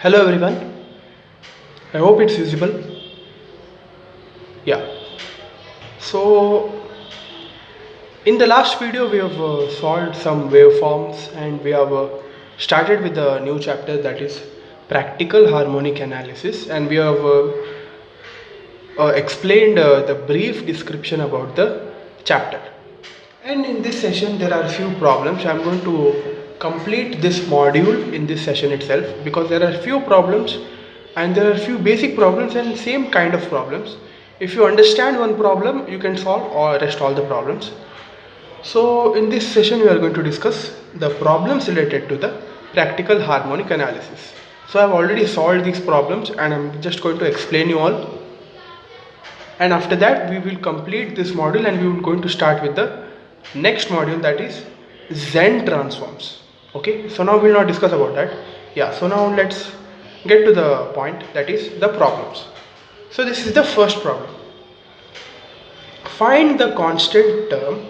Hello everyone, I hope it's visible. Yeah, so in the last video we have solved some waveforms and we have started with a new chapter, that is practical harmonic analysis, and we have explained the brief description about the chapter. And in this session there are few problems. I'm going to complete this module in this session itself, because there are few problems and there are few basic problems and same kind of problems. If you understand one problem, you can solve or rest all the problems. So in this session we are going to discuss the problems related to the practical harmonic analysis. So I have already solved these problems and I'm just going to explain you all, and after that we will complete this module and we will going to start with the next module, that is Zen transforms. Okay, so now we will not discuss about that. Yeah, so now let's get to the point, that is the problems. So this is the first problem. Find the constant term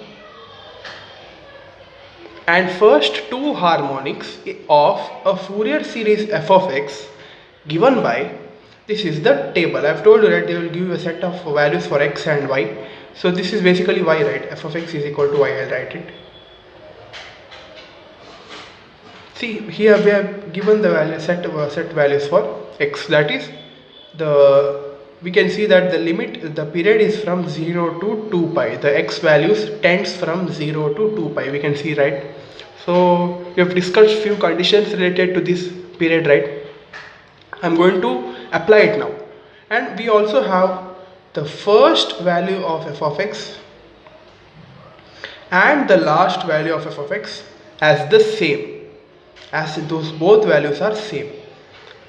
and first two harmonics of a Fourier series f of x given by, this is the table. I have told you that they will give you a set of values for x and y. So this is basically y, right? F of x is equal to y. I'll write it. See, here we have given the value set values for x, that is we can see that the limit, the period is from 0 to 2 pi. The x values tends from 0 to 2 pi, we can see, right? So we have discussed few conditions related to this period, right? I'm going to apply it now. And we also have the first value of f of x and the last value of f of x as the same, as those both values are same.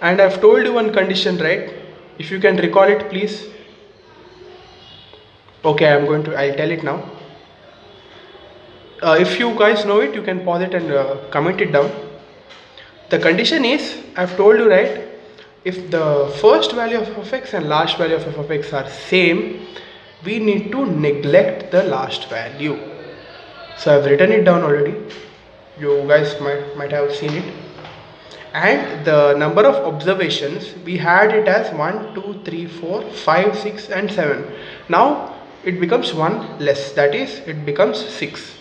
And I've told you one condition, right? If you can recall it, please. Okay, I'll tell it now. If you guys know it, you can pause it and comment it down. The condition is, I've told you, right? If the first value of f of x and last value of f of x are same, we need to neglect the last value. So I've written it down already. You guys might have seen it. And the number of observations, we had it as 1, 2, 3, 4, 5, 6 and 7. Now it becomes 1 less, that is it becomes 6.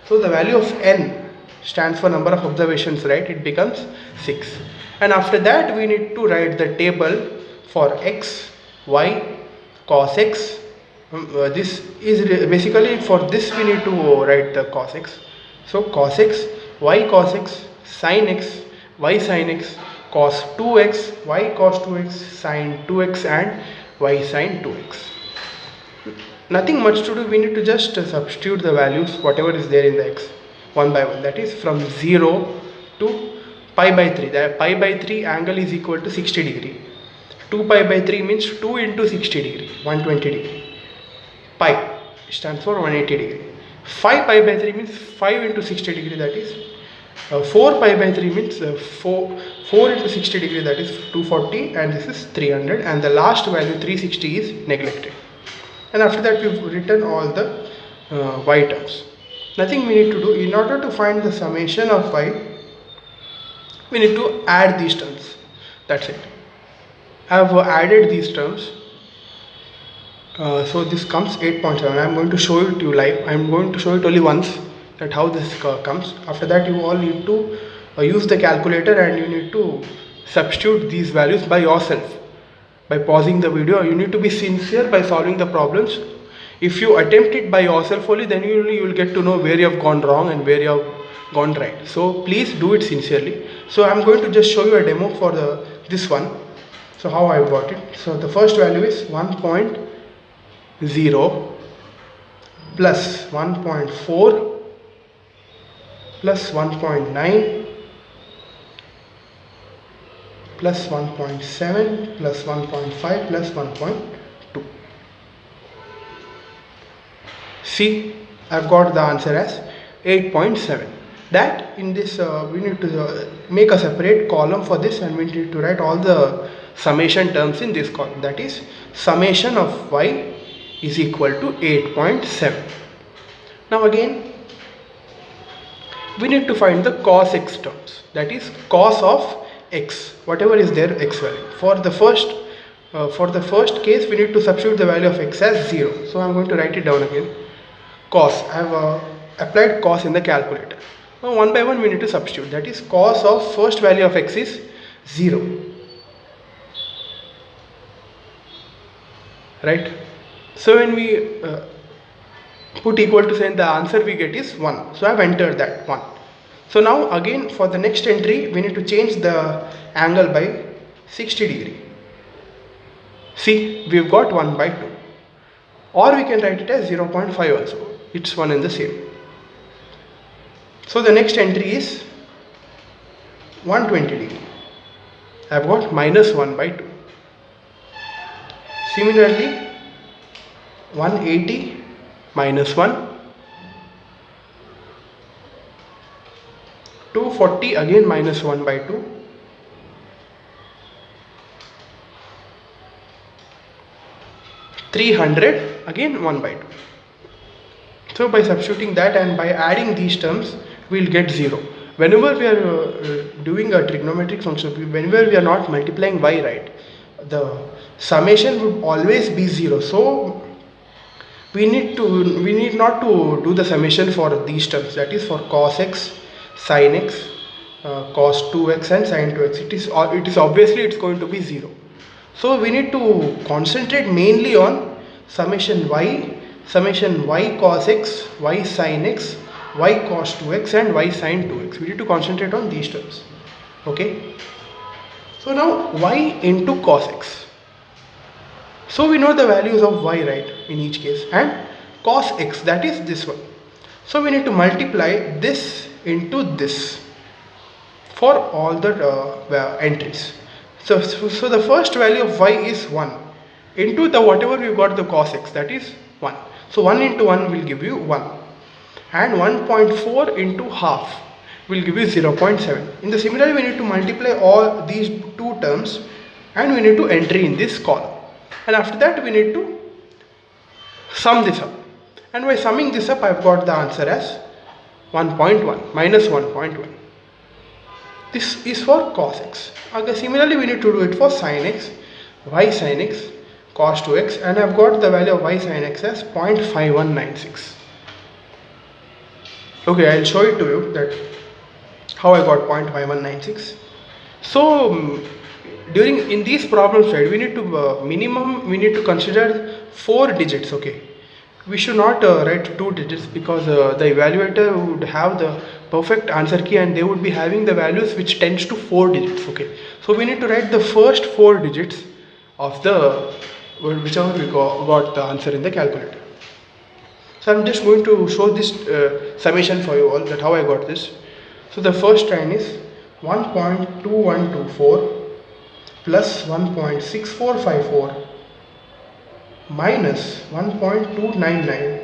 So the value of n stands for number of observations, right? It becomes 6. And after that we need to write the table for x, y, cos x. This is basically, for this we need to write the cos x. So cos x, y cos x, sin x, y sin x, cos 2x, y cos 2x, sin 2x and y sin 2x. Nothing much to do, we need to just substitute the values whatever is there in the x one by one, that is from 0 to pi by 3. The pi by 3 angle is equal to 60 degree. 2 pi by 3 means 2 into 60 degree, 120 degree. Pi stands for 180 degree. 5 pi by 3 means 5 into 60 degree, that is 4 pi by 3 means 4 into 60 degree, that is 240, and this is 300, and the last value 360 is neglected. And after that we've written all the y terms. Nothing we need to do. In order to find the summation of y, we need to add these terms. That's it. I have added these terms. So this comes 8.7. I'm going to show it to you live. I'm going to show it only once, that how this comes. After that you all need to use the calculator and you need to substitute these values by yourself. By pausing the video, you need to be sincere by solving the problems. If you attempt it by yourself only, then you will get to know where you have gone wrong and where you have gone right. So please do it sincerely. So I'm going to just show you a demo for this one. So how I got it. So the first value is 1.0 plus 1.4 plus 1.9 plus 1.7 plus 1.5 plus 1.2. See, I've got the answer as 8.7. That in this we need to make a separate column for this, and we need to write all the summation terms in this column, that is summation of y is equal to 8.7. Now again we need to find the cos x terms, that is cos of x, whatever is there x value. For the first case, we need to substitute the value of x as 0. So I'm going to write it down again. Cos, I have applied cos in the calculator. Now one by one we need to substitute. That is, cos of first value of x is 0. Right? So when we put equal to sign, the answer we get is 1. So I have entered that 1. So now again for the next entry, we need to change the angle by 60 degree. See, we've got 1 by 2. Or we can write it as 0.5 also. It's one and the same. So the next entry is 120 degree. I've got minus 1 by 2. Similarly, 180 minus 1. 240 again minus 1 by 2. 300 again 1 by 2. So by substituting that and by adding these terms, we will get 0. Whenever we are doing a trigonometric function, whenever we are not multiplying y, right, the summation would always be 0. So we need not to do the summation for these terms, that is for cos x, sin x, cos 2x and sin 2x. It is obviously it's going to be 0. So we need to concentrate mainly on summation y cos x, y sin x, y cos 2x and y sin 2x. We need to concentrate on these terms. Okay. So now y into cos x. So we know the values of y, right, in each case, and cos x, that is this one. So we need to multiply this into this for all the entries. So the first value of y is 1 into the whatever we got the cos x, that is 1. So 1 into 1 will give you 1, and 1.4 into half will give you 0.7. In the similarly, we need to multiply all these two terms and we need to enter in this column, and after that we need to sum this up, and by summing this up I have got the answer as 1.1 minus 1.1. This is for cos x. Okay, similarly we need to do it for sin x, y sin x, cos 2x, and I have got the value of y sin x as 0.5196. Okay, I will show it to you that how I got 0.5196. So in these problems, right, we need to minimum we need to consider 4 digits. Okay, we should not write 2 digits because the evaluator would have the perfect answer key and they would be having the values which tends to 4 digits. Okay, so we need to write the first 4 digits of the whichever we got the answer in the calculator. So I'm just going to show this summation for you all, that how I got this. So the first line is 1.2124 plus 1.6454 minus 1.299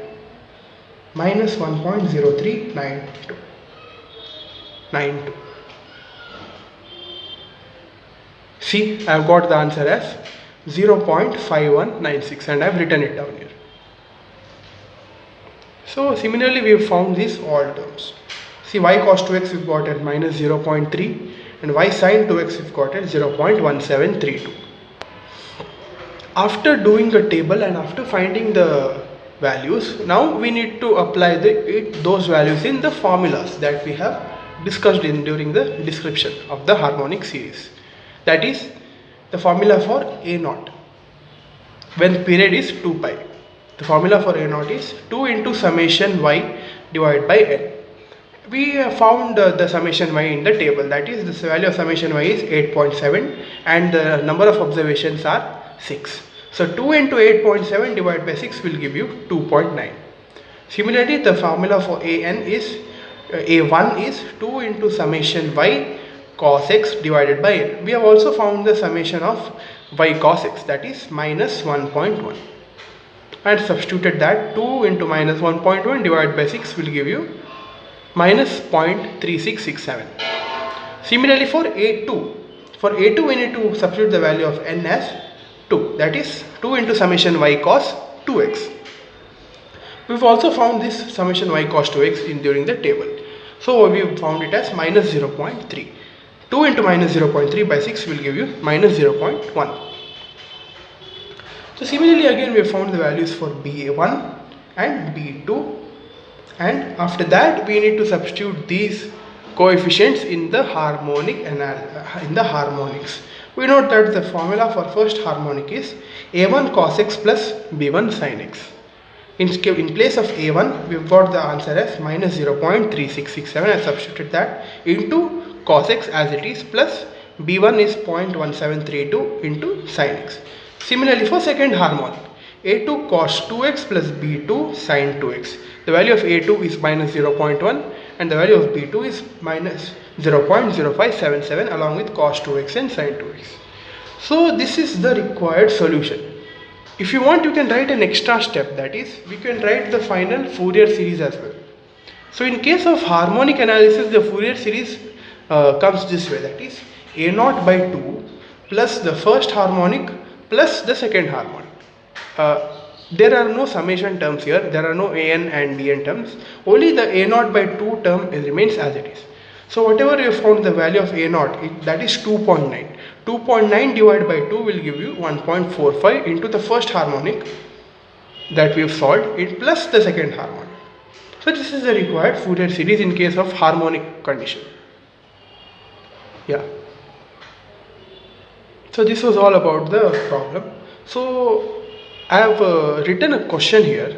minus 1.0392. See, I have got the answer as 0.5196 and I have written it down here. So similarly we have found these all terms. See, y cos 2x we've got at minus 0.3 and y sin 2x we've got at 0.1732. After doing the table and after finding the values, now we need to apply those values in the formulas that we have discussed during the description of the harmonic series. That is the formula for A0 when period is 2 pi. The formula for A0 is 2 into summation y divided by n. We found the summation y in the table, that is the value of summation y is 8.7 and the number of observations are 6. So 2 into 8.7 divided by 6 will give you 2.9. Similarly, the formula for A1 is 2 into summation y cos x divided by n. We have also found the summation of y cos x, that is minus 1.1, and substituted that 2 into minus 1.1 divided by 6 will give you minus 0.3667. Similarly for A2 we need to substitute the value of n as 2, that is 2 into summation y cos 2x. We've also found this summation y cos 2x during the table. So we found it as minus 0.3. 2 into minus 0.3 by 6 will give you minus 0.1. So similarly again we have found the values for B1 and B2, and after that we need to substitute these coefficients in the harmonics. We note that the formula for first harmonic is A1 cos x plus B1 sin x. In place of A1 we've got the answer as minus 0.3667. I substituted that into cos x as it is, plus B1 is 0.1732 into sin x. Similarly for second harmonic, A2 cos 2x plus B2 sin 2x. The value of A2 is minus 0.1 and the value of B2 is minus 0.0577 along with cos 2x and sin 2x. So this is the required solution. If you want, you can write an extra step, that is, we can write the final Fourier series as well. So in case of harmonic analysis, the Fourier series comes this way, that is A0 by 2 plus the first harmonic plus the second harmonic. There are no summation terms here, there are no an and bn terms, only the A0 by 2 term remains as it is. So whatever you found the value of A0, that is 2.9. 2.9 divided by 2 will give you 1.45 into the first harmonic that we have solved, it plus the second harmonic. So this is the required Fourier series in case of harmonic condition. Yeah. So this was all about the problem. So I have written a question here.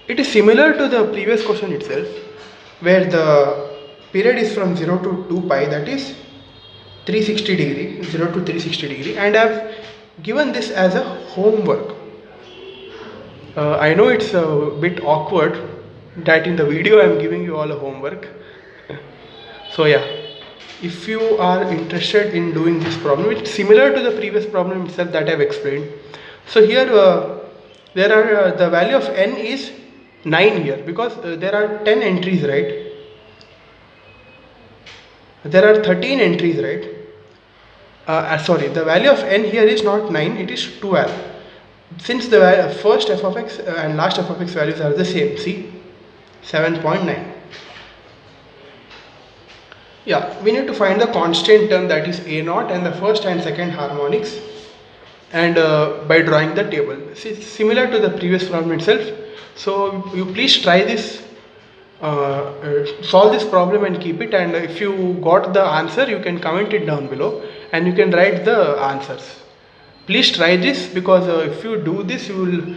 It is similar to the previous question itself, where the period is from 0 to 2 pi, that is 360 degree, 0 to 360 degree, and I have given this as a homework. I know it's a bit awkward that in the video I am giving you all a homework. So yeah, if you are interested in doing this problem, it's similar to the previous problem itself that I have explained. So here there are the value of n is 9 here, because there are 10 entries, right? There are 13 entries, right? Sorry, the value of n here is not 9, it is 12. Since the first f of x and last f of x values are the same, see, 7.9. Yeah, we need to find the constant term, that is A0, and the first and second harmonics, and by drawing the table. See, similar to the previous problem itself. So you please try this, solve this problem and keep it, and if you got the answer you can comment it down below and you can write the answers. Please try this, because if you do this you will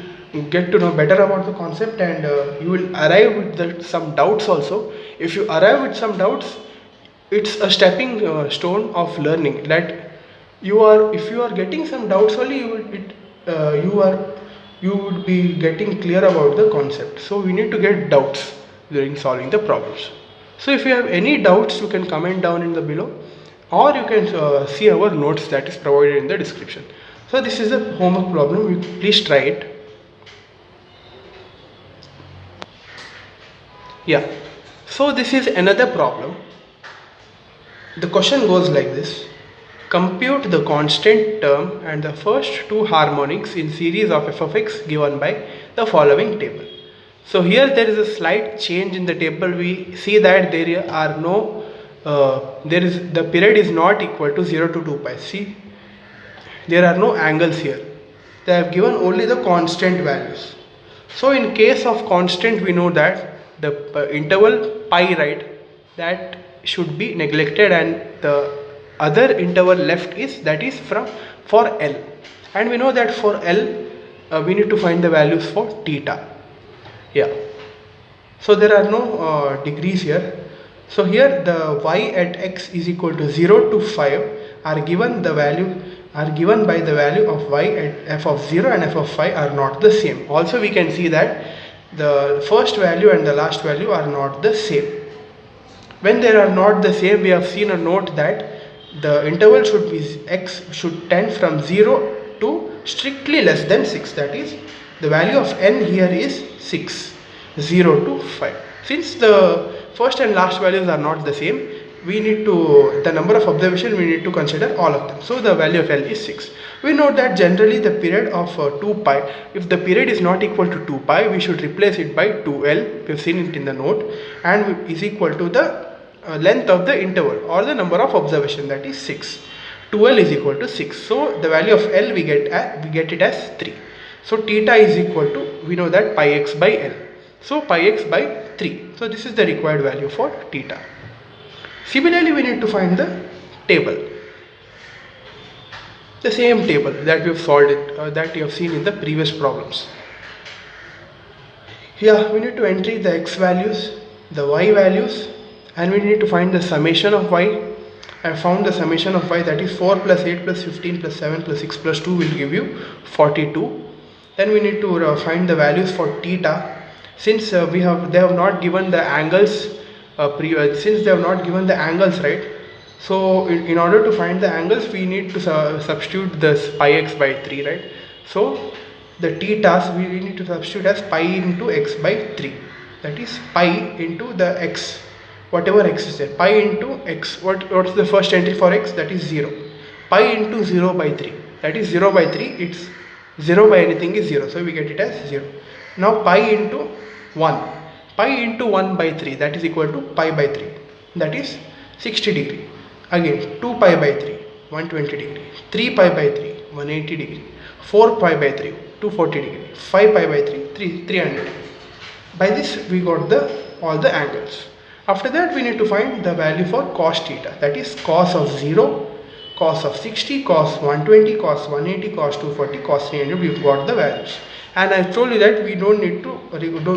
get to know better about the concept, and you will arrive with some doubts also. If you arrive with some doubts, it's a stepping stone of learning, that if you are getting some doubts only, you would be getting clear about the concept. So we need to get doubts during solving the problems. So if you have any doubts, you can comment down in the below, or you can see our notes that is provided in the description. So this is a homework problem, please try it. Yeah, so this is another problem. The question goes like this: compute the constant term and the first two harmonics in series of f of x given by the following table. So here there is a slight change in the table. We see that there are no the period is not equal to 0 to 2 pi. See, there are no angles here. They have given only the constant values. So in case of constant, we know that the interval pi, right, that should be neglected, and the other interval left is for L, and we know that for L we need to find the values for theta. Yeah, so there are no degrees here. So here the y at x is equal to 0 to 5 are given by the value of y at f of 0 and f of 5 are not the same. Also we can see that the first value and the last value are not the same. When they are not the same, we have seen a note that the interval should be x should tend from 0 to strictly less than 6, that is the value of n here is 6, 0 to 5. Since the first and last values are not the same, we need to, the number of observations we need to consider all of them. So the value of L is 6. We know that generally the period of 2 pi, if the period is not equal to 2 pi, we should replace it by 2L. We have seen it in the note, and is equal to the length of the interval or the number of observation, that is 6. 2l is equal to 6. So the value of L we get it as 3. So theta is equal to, we know that pi x by L. So pi x by 3. So this is the required value for theta. Similarly, we need to find the table. The same table that we have solved it, that you have seen in the previous problems. Here we need to enter the x values, the y values, and we need to find the summation of y. I found the summation of y, that is 4 plus 8 plus 15 plus 7 plus 6 plus 2 will give you 42. Then we need to find the values for theta. Since they have not given the angles, since they have not given the angles, right? So in order to find the angles, we need to substitute this pi x by 3, right? So the thetas we need to substitute as pi into x by 3. That is pi into the x, whatever x is there, pi into x. What's the first entry for x? That is 0. Pi into 0 by 3, that is 0 by 3, it's 0 by anything is 0, so we get it as 0. Now pi into 1, pi into 1 by 3, that is equal to pi by 3, that is 60 degree. Again 2 pi by 3, 120 degree, 3 pi by 3, 180 degree, 4 pi by 3, 240 degree, 5 pi by 3, 300. By this we got all the angles. After that we need to find the value for cos theta, that is cos of 0, cos of 60, cos 120, cos 180, cos 240, cos 300. We've got the values, and I told you that we don't need to,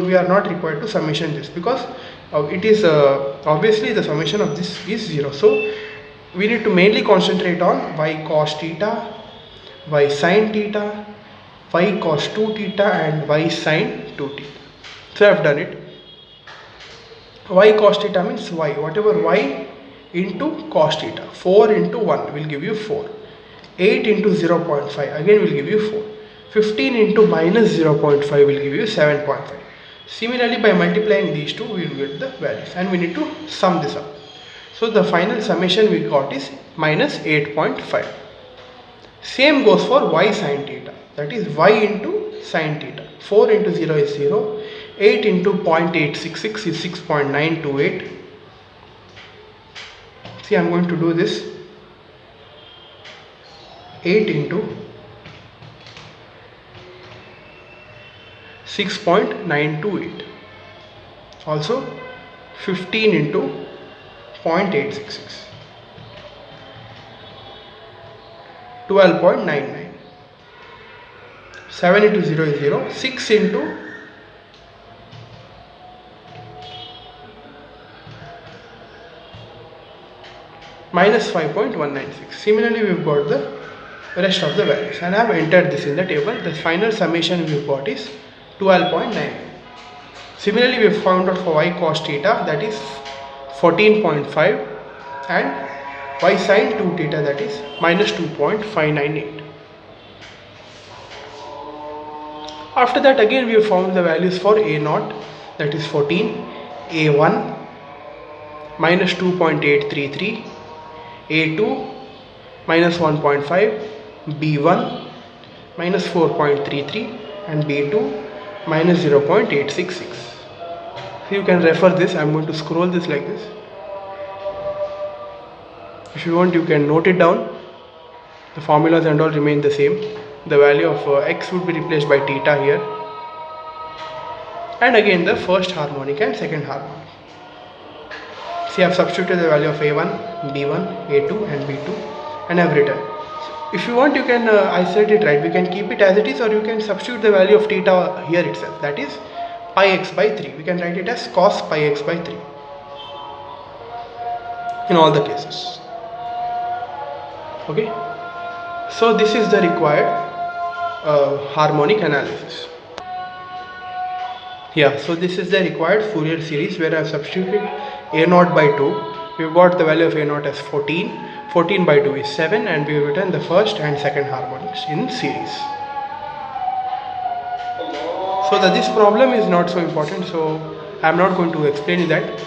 we are not required to summation this, because it is obviously the summation of this is 0. So we need to mainly concentrate on y cos theta, y sin theta, y cos 2 theta, and y sin 2 theta. So I have done it. Y cos theta means y, whatever y into cos theta. 4 into 1 will give you 4. 8 into 0.5 again will give you 4. 15 into minus 0.5 will give you 7.5. Similarly, by multiplying these two, we will get the values, and we need to sum this up. So the final summation we got is minus 8.5. Same goes for y sin theta, that is y into sin theta. 4 into 0 is 0. 8 into 0.866 is 6.928. See, I am going to do this. 8 into 6.928. Also 15 into 0.866. 12.99. 7 into 0 is 0. 6 into minus 5.196. Similarly, we've got the rest of the values, and I have entered this in the table. The final summation we've got is 12.9. Similarly, we have found out for y cos theta, that is 14.5, and y sin 2 theta, that is minus 2.598. After that, again we have found the values for a0, that is 14, a1 minus 2.833, a2 minus 1.5, b1 minus 4.33, and b2 minus 0.866. So you can refer this. I am going to scroll this like this. If you want, you can note it down. The formulas and all remain the same. The value of x would be replaced by theta here, and again the first harmonic and second harmonic. See, I have substituted the value of a1, b1, a2 and b2, and I have written. If you want, you can isolate it, right? We can keep it as it is, or you can substitute the value of theta here itself, that is pi x by 3. We can write it as cos pi x by 3 in all the cases. Okay, so this is the required harmonic analysis. Yeah, so this is the required Fourier series, where I have substituted a0 by 2. We've got the value of a0 as 14. 14 by 2 is 7, and we have written the first and second harmonics in series. So this problem is not so important, so I am not going to explain that.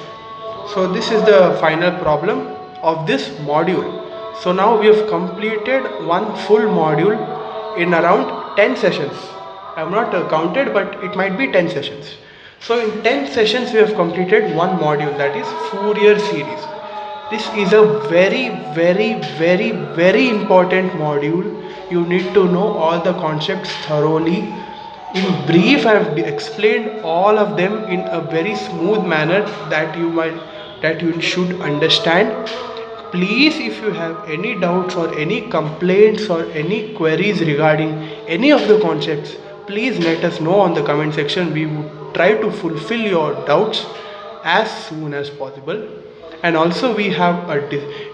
So this is the final problem of this module. So now we have completed one full module in around 10 sessions. I have not counted, but it might be 10 sessions. So in 10 sessions we have completed one module, that is Fourier series. This is a very important module. You need to know all the concepts thoroughly. In brief, I have explained all of them in a very smooth manner that you should understand. Please, if you have any doubts or any complaints or any queries regarding any of the concepts, please let us know on the comment section. We would try to fulfill your doubts as soon as possible. And also we have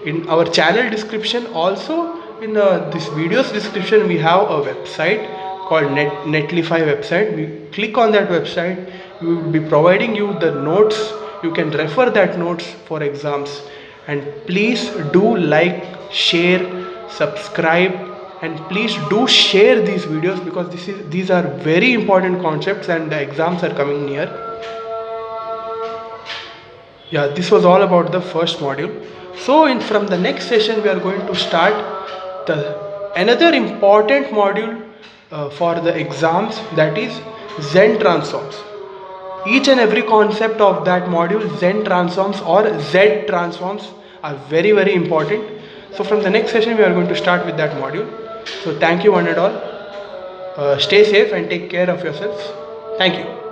in our channel description, also in this video's description, we have a website called Netlify website. We click on that website, we will be providing you the notes. You can refer that notes for exams. And please do like, share, subscribe, and please do share these videos, because these are very important concepts and the exams are coming near. Yeah, this was all about the first module. So from the next session we are going to start another important module for the exams, that is Zen transforms. Each and every concept of that module, Zen transforms or Z transforms, are very important. So from the next session we are going to start with that module. So thank you one and all. Stay safe and take care of yourselves. Thank you.